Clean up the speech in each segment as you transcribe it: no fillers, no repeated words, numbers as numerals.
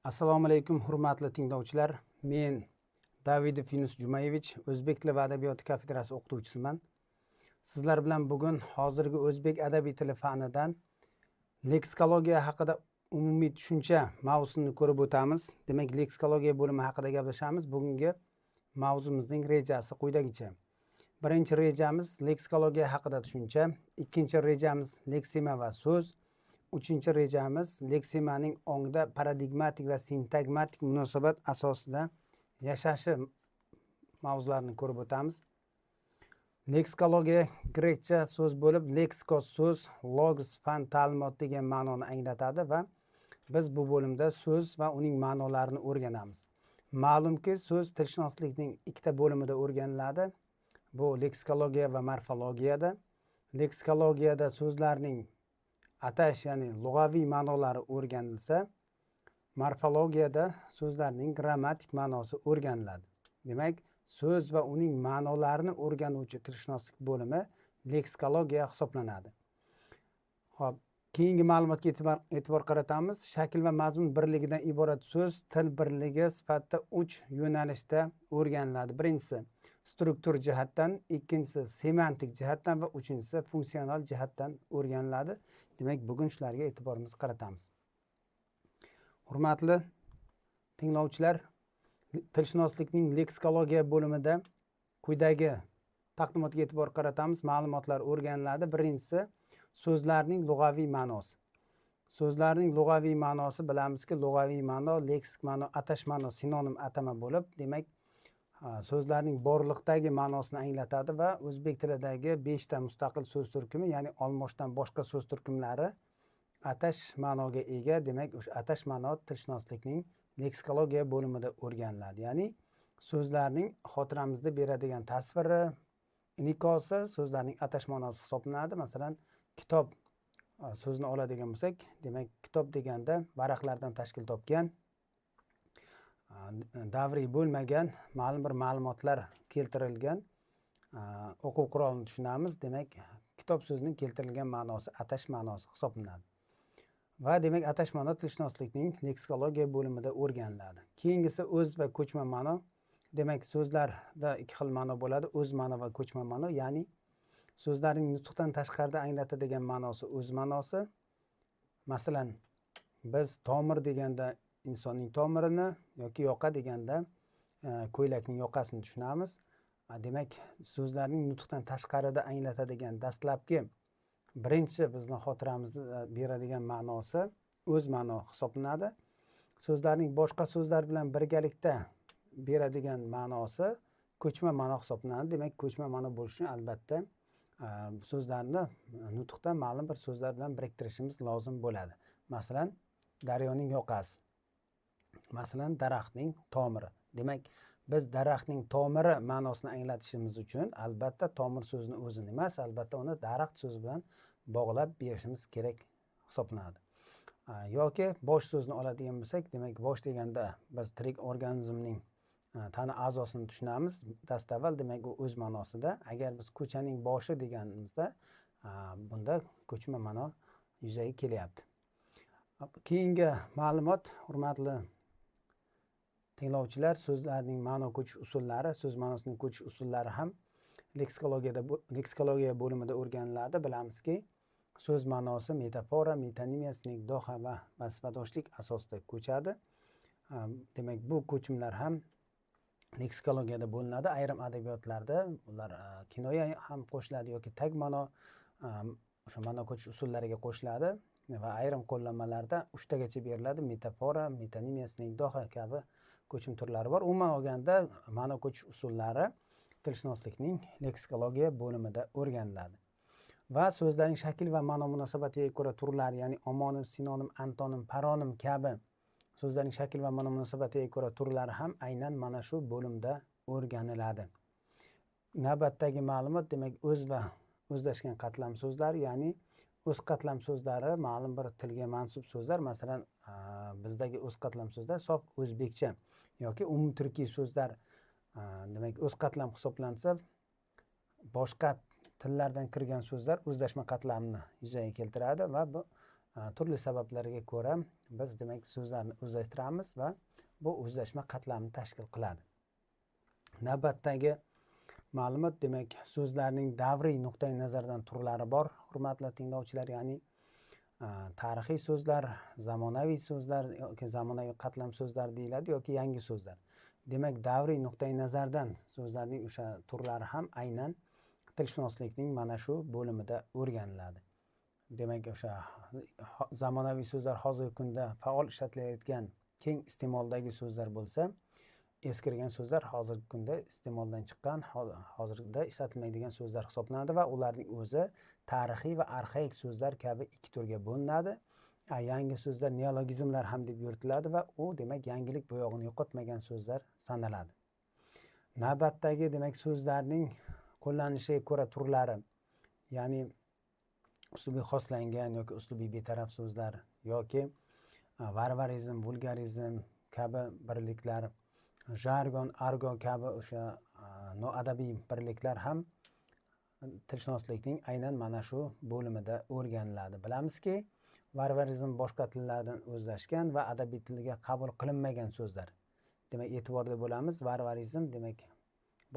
Assalomu alaykum, hurmatli tinglovchilar. Men Davidov Yunus Jumayevich, O'zbek tili va adabiyoti kafedrasi o'qituvchisiman. Sizlar bilan bugun hozirgi o'zbek adabiy tili fanidan leksikologiya haqida umumiy tushuncha mavzusini ko'rib o'tamiz. Demak, leksikologiya bo'limi haqida gaplashamiz. Bugungi mavzumizning rejasi quyidagicha. Birinchi rejamiz leksikologiya haqida tushuncha, ikkinchi rejamiz leksema va so'z, uchinchi rejamiz leksemaning ongda paradigmatik va sintagmatik munosabat asosida yashashi mavzularini ko'rib o'tamiz. Leksikologiya grekcha so'z bo'lib, leksikos so'z, logos fan ta'limot degan ma'noni anglatadi va biz bu bo'limda so'z va uning ma'nolarini o'rganamiz. Ma'lumki, so'z tilshunoslikning ikkita bo'limida o'rganiladi. Bu leksikologiya va morfologiyada. Leksikologiyada so'zlarning atash, ya'ni lug'aviy ma'nolari o'rganilsa, morfologiyada so'zlarning grammatik ma'nosi o'rganiladi. Demak, so'z va uning ma'nolarini o'rganuvchi tilshunoslik bo'limi leksikologiya hisoblanadi. Xo'p, keyingi ma'lumotga e'tibor qaratamiz. Shakl va mazmun birligidan iborat so'z til birligi sifatida 3 yo'nalishda o'rganiladi. Birinchisi struktur jihatdan, ikkinchisi semantik jihatdan va uchinchisi funksional jihatdan o'rganiladi. Demak, bugun shularga e'tiborimizni qaratamiz. Hurmatli tinglovchilar, tilshunoslikning leksikologiya bo'limida quyidagi taqdimotga e'tibor qaratamiz. Ma'lumotlar o'rganiladi. Birinchisi so'zlarning lug'aviy ma'nosi. So'zlarning lug'aviy ma'nosi, bilamizki, lug'aviy ma'no, leksik ma'no, atash ma'no sinonim atama bo'lib, demak, so'zlarning borliqdagi ma'nosini anglatadi va o'zbek tilidagi 5 ta mustaqil so'z turkumi, ya'ni olmoshdan boshqa so'z turkumlari atash ma'noga ega. Demak, o'sha atash ma'no tilshunoslikning leksikologiya bo'limida o'rganiladi. Ya'ni so'zlarning xotiramizda beradigan tasviri, inikosi so'zlarning atash ma'nosi hisoblanadi. Masalan, kitob so'zni oladigan bo'lsak, demak, kitob deganda varaqlardan tashkil topgan, davriy bo'lmagan ma'lum bir ma'lumotlar keltirilgan o'quv qurolini tushunamiz. Demak, kitob so'zining keltirilgan ma'nosi atash ma'nosi hisoblanadi. Va demak, atash ma'no tilshunoslikning leksikologiya bo'limida o'rganiladi. Keyingisi o'z va ko'chma ma'no. Demak, so'zlarda ikki xil ma'no bo'ladi: o'z ma'no va ko'chma ma'no. Ya'ni so'zlarning nutqdan tashqarida anglatadigan ma'nosi o'z ma'nosi. Masalan, biz tomir deganda insonning tomirini yoki yoqa deganda ko'ylakning yoqasini tushunamiz. Demak, so'zlarning nutqdan tashqarida anglatadigan dastlabki birinchi bizni xotiramizda beradigan ma'nosi o'z ma'no hisoblanadi. So'zlarning boshqa so'zlar bilan birgalikda beradigan ma'nosi ko'chma ma'no hisoblanadi. Demak, ko'chma ma'no bo'lishi uchun albatta so'zlarni nutqda ma'lum bir so'zlar bilan biriktirishimiz lozim bo'ladi. Masalan, daryoning yoqasi. Masalan, daraxtning tomiri. Demak, biz daraxtning tomiri ma'nosini anglatishimiz uchun albatta tomir so'zini o'zini emas, albatta uni daraxt so'zi bilan bog'lab berishimiz kerak hisoblanadi. Yoki bosh so'zini oladigan bo'lsak, demak, bosh deganda biz tirik organizmning tana a'zosini tushunamiz. Dastavval, demak, u o'z ma'nosida. Agar biz ko'chaning boshi deganimizda, bunda ko'chma ma'no yuzaga kelyapti. Keyingi ma'lumot, hurmatli tinglovchilar, so'zlarning ma'no ko'chish usullari, so'z ma'nosining ko'chish usullari ham leksikologiya bo'limida o'rganiladi. Bilamizki, so'z ma'nosi metafora, metonimiya, sinekdoha va vasfadoshlik asosida ko'chadi. Demak, bu ko'chimlar ham leksikologiyada bo'linadi. Ayrim adabiyotlarda ular kinoya ham qo'shiladi yoki tag ma'no o'sha ma'no ko'chish usullariga qo'shiladi va ayrim qo'llanmalarda 3 tagacha beriladi. Metafora, metonimiya, sinekdoha kabi ko'chim turlari bor. Umuman olganda, ma'no ko'chish usullari tilshunoslikning leksikologiya bo'limida o'rganiladi. Va so'zlarning shakl va ma'no munosabatiga ko'ra turlari, ya'ni omonim, sinonim, antonim, paronim kabi so'zlarning shakl va ma'no munosabatiga ko'ra turlari ham aynan mana shu bo'limda o'rganiladi. Navbatdagi ma'lumot, demak, o'z va o'zlashgan qatlam so'zlar, ya'ni o'z qatlam so'zlari ma'lum bir tilga mansub so'zlar. Masalan, bizdagi o'z qatlam so'zlar sof o'zbekcha yoki umumturkiy so'zlar, demak, o'z qatlam hisoblansa, boshqa tillardan kirgan so'zlar o'zlashma qatlamni yuzaga keltiradi va bu turli sabablarga ko'ra biz demak so'zlarni o'zlashtiramiz va bu o'zlashma qatlamini tashkil qiladi. Navbatdagi ma'lumot demak so'zlarning davriy nuqtai nazardan turlari bor, hurmatli tinglovchilar, ya'ni tarixiy so'zlar, zamonaviy so'zlar yoki zamonaviy qatlam so'zlar deyiladi yoki yangi so'zlar. Demak, davriy nuqtai nazardan so'zlarning o'sha turlari ham aynan tilshunoslikning mana shu bo'limida o'rganiladi. Demak, o'sha zamonaviy so'zlar hozirgi kunda faol ishlatilayotgan keng iste'moldagi so'zlar bo'lsa, eskirgan so'zlar hozirgi kunda iste'moldan chiqqan, hozirda ishlatilmaydigan so'zlar hisoblanadi va ularning o'zi tarixiy va arxaik so'zlar kabi ikki turga bo'linadi. Yangi so'zlar neologizmlar ham deb yuritiladi va u demak yangilik bo'yog'ini yo'qotmagan so'zlar sanaladi. Navbatdagi demak so'zlarning qo'llanishiga ko'ra turlari, ya'ni uslubiy xoslangan yoki uslubiy betaraf so'zlar yoki varvarizm, vulgarizm kabi birliklar, jargon, argo kabi o'sha noadabiy birliklar ham tilshunoslikning aynan mana shu bo'limida o'rganiladi. Bilamizki, varvarizm boshqa tillardan o'zlashgan va adabiy tilga qabul qilinmagan so'zlar. Demak, e'tiborda bo'lamiz, varvarizm demak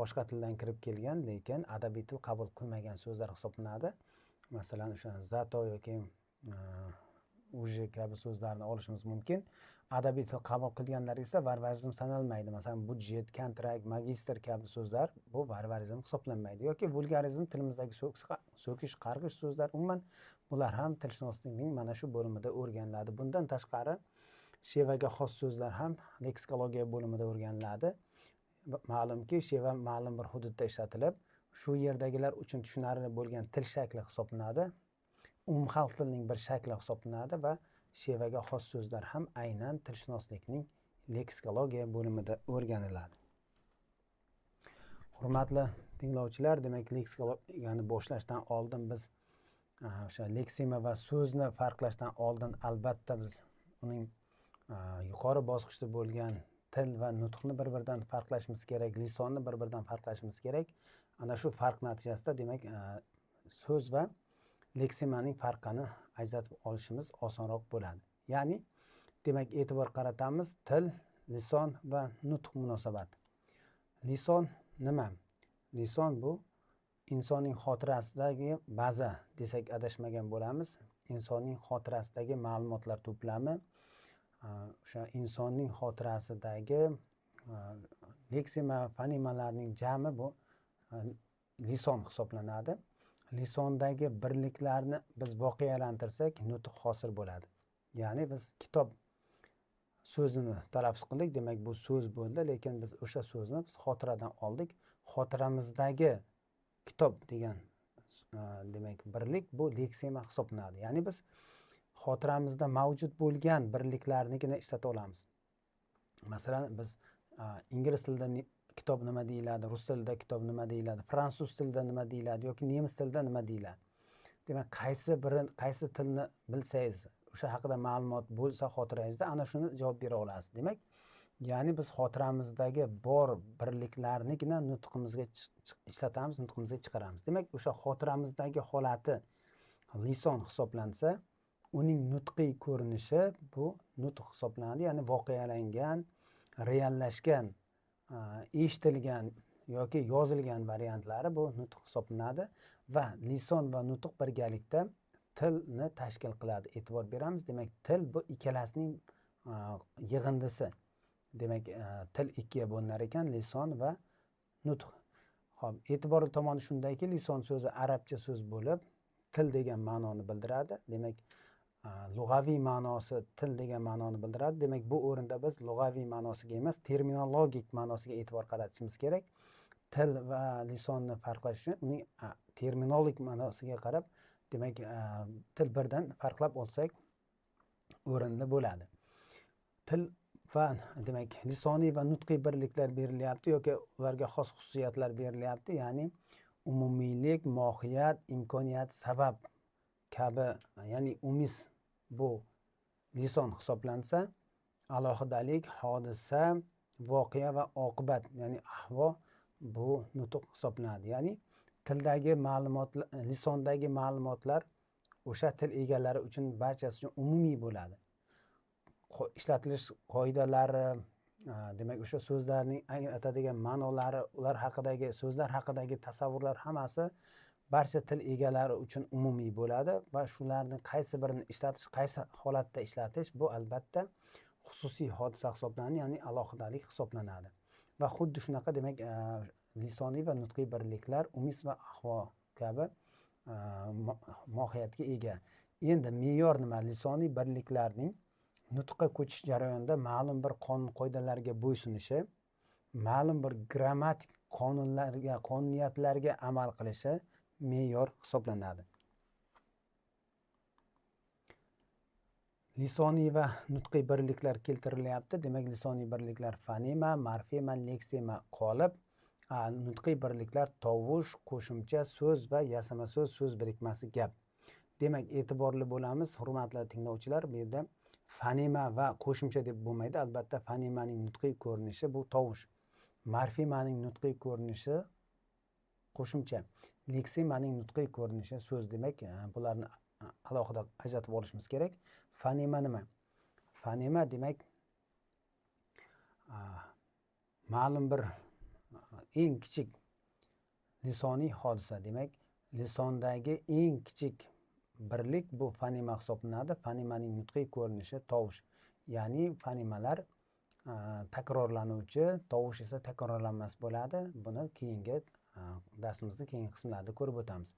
boshqa tildan kirib kelgan, lekin adabiy til qabul qilmagan so'zlar hisoblanadi. Masalan, o'sha zato yoki uji kabi so'zlarni olishimiz mumkin. Adabiy til qabul qilganlar esa varvarizm sanalmaydi. Masalan, budjet, kontrakt, magistr kabi so'zlar bu varvarizm hisoblanmaydi. Yoki vulgarizm, tilimizdagi so'kish, qarg'ish so'zlar, umuman bular ham tilshunoslikning mana shu bo'limida o'rganiladi. Bundan tashqari shevaga xos so'zlar ham leksikologiya bo'limida o'rganiladi. Ma'lumki, sheva ma'lum bir hududda ishlatilib, shu yerdagilar uchun tushunarli bo'lgan til shakli hisoblanadi. Umumxalq tilining bir shakli hisoblanadi va shevaga xos so'zlar ham aynan tilshunoslikning leksikologiya bo'limida o'rganiladi. Hurmatli tinglovchilar, demak leksikologiyani boshlashdan oldin biz o'sha leksema va so'zni farqlashdan oldin albatta biz uning yuqori bosqichda bo'lgan til va nutqni bir-biridan farqlashimiz kerak, lisonni bir-biridan farqlashimiz kerak. Ana shu farq natijasida demak so'z va leksemaning farqini ajratib olishimiz osonroq bo'ladi. Ya'ni demak e'tibor qaratamiz til, lison va nutq munosabati. Lison nima? Lison bu insonning xotirasidagi baza desak adashmagan bo'lamiz. Insonning xotirasidagi ma'lumotlar to'plami, o'sha insonning xotirasidagi leksema, fonemalarning jami bu lison hisoblanadi. Lisondagi birliklarni biz voqealantirsak, nutq hosil bo'ladi. Ya'ni biz kitob so'zini talaffuz qildik, demak bu so'z bo'ldi, lekin biz o'sha so'zni biz xotiradan oldik. Xotiramizdagi kitob degan demak birlik bu leksema hisoblanadi. Ya'ni biz xotiramizda mavjud bo'lgan birliklarnigina ishlata olamiz. Masalan, biz ingliz tilida kitob nima deyiladi, rus tilida kitob nima deyiladi, fransuz tilida nima deyiladi yoki nemis tilida nima deyiladi. Demak, qaysi tilni bilsangiz, o'sha haqida ma'lumot bo'lsa xotirangizda, ana shuni javob bera olasiz. Demak, ya'ni biz xotiramizdagi bor birliklarnigina nutqimizga ishlatamiz, nutqimizga chiqaramiz. Demak, o'sha xotiramizdagi holati lison hisoblansa, uning nutqiy ko'rinishi bu nutq hisoblanadi. Ya'ni voqealangan, reallashgan, eshitilgan yoki yozilgan variantlari bu nutq hisoblanadi va lison va nutq birgalikda tilni tashkil qiladi. E'tibor beramiz. Demak, til bu ikkalasining yig'indisi. Demak, til ikkiga bo'linar ekan, lison va nutq. Xo'p, e'tiborli tomoni shundayki, lison so'zi arabcha so'z bo'lib, til degan ma'noni bildiradi. Demak, lug'aviy ma'nosi til degan ma'noni bildiradi. Demak, bu o'rinda biz lug'aviy ma'nosiga emas, terminologik ma'nosiga e'tibor qaratishimiz kerak. Til va lisonni farqlash uchun uning terminologik ma'nosiga qarab, demak, til birdan farqlab olsak o'rinli bo'ladi. Til va demak lisoniy va nutqiy birliklar berilyapti yoki ularga xos xususiyatlar berilyapti. Ya'ni umumiylik, mohiyat, imkoniyat, sabab kabi, ya'ni umis bu lison hisoblansa, alohidalik, hodisa, voqea va oqibat, ya'ni ahvol bu nutq hisoblanadi. Ya'ni tildagi ma'lumotlar, lisondagi ma'lumotlar o'sha til egalari uchun barchasi uchun umumiy bo'ladi. Ishlatilish qoidalari, demak o'sha so'zlarning anglatadigan ma'nolari, ular haqidagi so'zlar haqidagi tasavvurlar hammasi barcha til egalari uchun umumiy bo'ladi va shularni qaysi birini ishlatish, qaysi holatda ishlatish bu albatta xususiy hodisa hisoblanadi, ya'ni alohidalik hisoblanadi. Va xuddi shunaqa demak lisoniy va nutqiy birliklar umis va ahvo kabi mohiyatga ega. Endi me'yor nima? Lisoniy birliklarning nutqqa ko'chish jarayonida ma'lum bir qonun qoidalarga bo'ysunishi, ma'lum bir grammatik qonunlarga, qonuniyatlarga amal qilishi me'yor hisoblanadi. Lisoniy va nutqiy birliklar keltirilyapti. Demak, lisoniy birliklar fonema, morfema, leksema, qolip, nutqiy birliklar tovush, qo'shimcha so'z va yasama so'z birikmasi gap. Demak, e'tiborli bo'lamiz, hurmatli tinglovchilar. Bu yerda fonema va qo'shimcha deb bo'lmaydi. Albatta, fonemaning nutqiy ko'rinishi bu tovush. Morfemaning nutqiy ko'rinishi qo'shimcha. Leksemaning nutqiy ko'rinishi so'z. Demak, bularni alohida ajratib olishimiz kerak. Fonema nima? Fonema demak ma'lum bir eng kichik lisoniy hodisa. Demak, lisondagi eng kichik birlik bu fonema hisoblanadi. Fonemaning nutqiy ko'rinishi tovush. Ya'ni fonemalar takrorlanuvchi, tovush esa takrorlanmas bo'ladi. Buni keyingi darsimizning keyingi qismlarida ko'rib o'tamiz.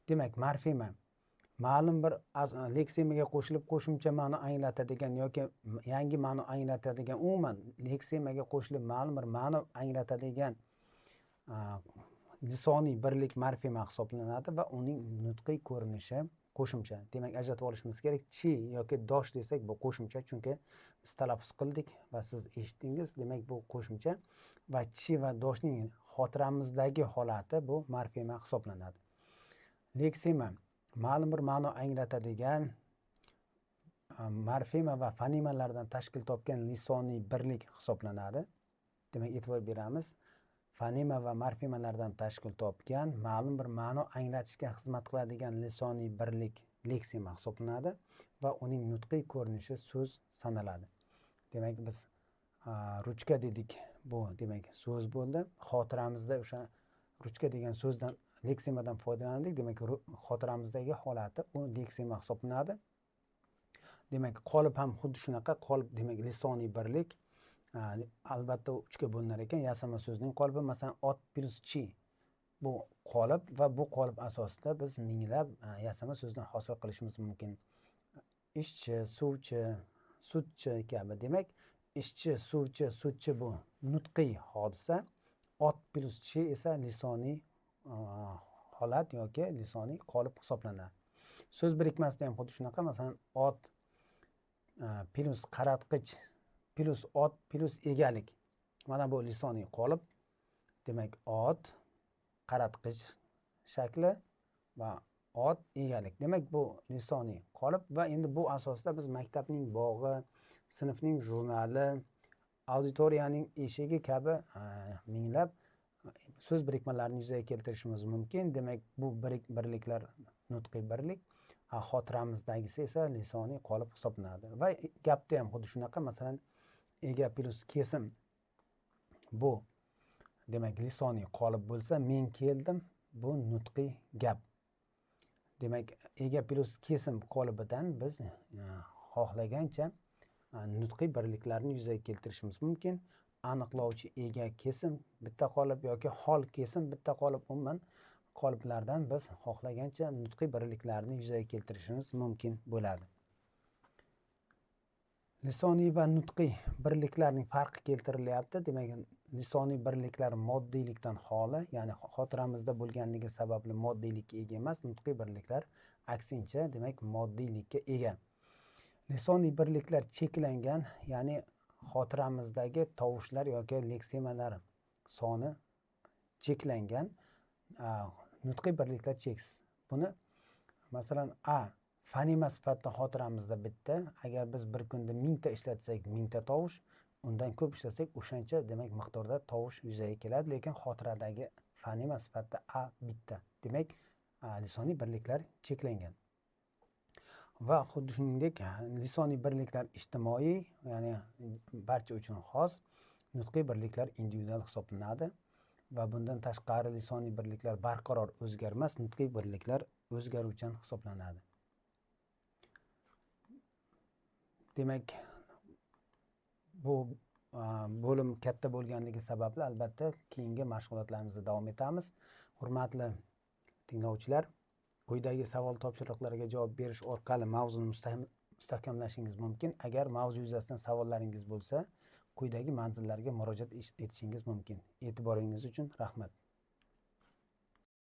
Demak, morfema ma'lum bir leksemaga qo'shilib qo'shimcha ma'no anglatadigan yoki yangi ma'no anglatadigan, umuman leksemaga qo'shilib ma'lum bir ma'no anglatadigan lisoniy birlik morfema hisoblanadi va uning nutqiy ko'rinishi qo'shimcha. Demak, ajratib olishimiz kerak. Chi yoki dosh desak bu qo'shimcha, chunki biz talaffuz qildik va siz eshitdingiz. Demak, bu qo'shimcha va chi va doshning xotiramizdagi holati bu morfema hisoblanadi. Leksema ma'lum bir ma'no anglatadigan morfema va fonemalardan tashkil topgan lisoniy birlik hisoblanadi. Demak, e'tibor beramiz. Fonema va morfemalardan tashkil topgan ma'lum bir ma'no anglatishga xizmat qiladigan lisoniy birlik leksema hisoblanadi va uning nutqiy ko'rinishi so'z sanaladi. Demak, biz ruchka dedik. Bu demak so'z bo'ldi. Xotiramizda o'sha ruchka degan so'zdan, leksemadan foydalandik. Demak, xotiramizdagi holati u leksema hisoblanadi. Demak, qolip ham xuddi shunaqa. Qolip demak lisoniy birlik. Albatta 3 ga bo'linar ekan. Yasama so'zning qolibi, masalan, ot plus chi bu qolip va bu qolip asosida biz minglab yasama so'zni hosil qilishimiz mumkin. Ishchi, suvchi, sutchi kabi. Demak, ishchi, suvchi, sutchi bu nutqiy hodisa. Ot plus chi esa lisoniy holat yoki lisoniy qolip hisoblanadi. So'z birikmasida ham xuddi shunaqa. Masalan, ot plus qaratqich plus ot plus egalik. Mana bu lisoniy qolip. Demak, ot qaratqich shakli va ot egalik. Demak, bu lisoniy qolip va endi bu asosida biz maktabning bog'i, sinfning jurnali, auditoriyaning eshigi kabi minglab so'z birikmalarini yuzaga keltirishimiz mumkin. Demak, bu birliklar nutqiy birlik, xotiramizdagisi esa lisoniy qolip hisoblanadi. Va gapda ham xuddi shunaqa. Masalan, ega plus kesim bu demak lisoniy qolip bo'lsa, men keldim bu nutqiy gap. Demak, ega plus kesim qolibidan biz xohlagancha nutqiy birliklarni yuzaga keltirishimiz mumkin. Aniqlovchi ega kesim bitta qolip yoki hol kesim bitta qolip, umuman qoliplardan biz xohlagancha nutqiy birliklarni yuzaga keltirishimiz mumkin bo'ladi. Lisoniy va nutqiy birliklarning farqi keltirilyapti. Demak, lisoniy birliklar moddiylikdan xoli, ya'ni xotiramizda bo'lganligi sababli moddiylikka ega emas. Nutqiy birliklar aksincha, demak, moddiylikka ega. Lisoniy birliklar cheklangan, ya'ni xotiramizdagi tovushlar yoki leksemalar soni cheklangan. Nutqiy birliklar cheksiz. Buni masalan fonema sifatida xotiramizda bitta. Agar biz bir kunda 1000 ta ishlatsak, 1000 ta tovush, undan ko'p ishlatsak, o'shancha demak miqdorda tovush yuzaga keladi, lekin xotiradagi fonema sifatida bitta. Demak, lisoniy birliklar cheklangan. va xuddi shuningdek lisoniy birliklar ijtimoiy, ya'ni barcha uchun xos, nutqiy birliklar individual hisoblanadi va bundan tashqari lisoniy birliklar barqaror o'zgarmas, nutqiy birliklar o'zgaruvchan hisoblanadi. Demak, bu bo'lim katta bo'lganligi sababli albatta keyingi mashg'ulotlarimizda davom etamiz. Hurmatli tinglovchilar, quyidagi savol topshiriqlariga javob berish orqali mavzuni mustahkamlashingiz mumkin. Agar mavzu yuzasidan savollaringiz bo'lsa, quyidagi manzillarga murojaat etishingiz mumkin. E'tiboringiz uchun rahmat.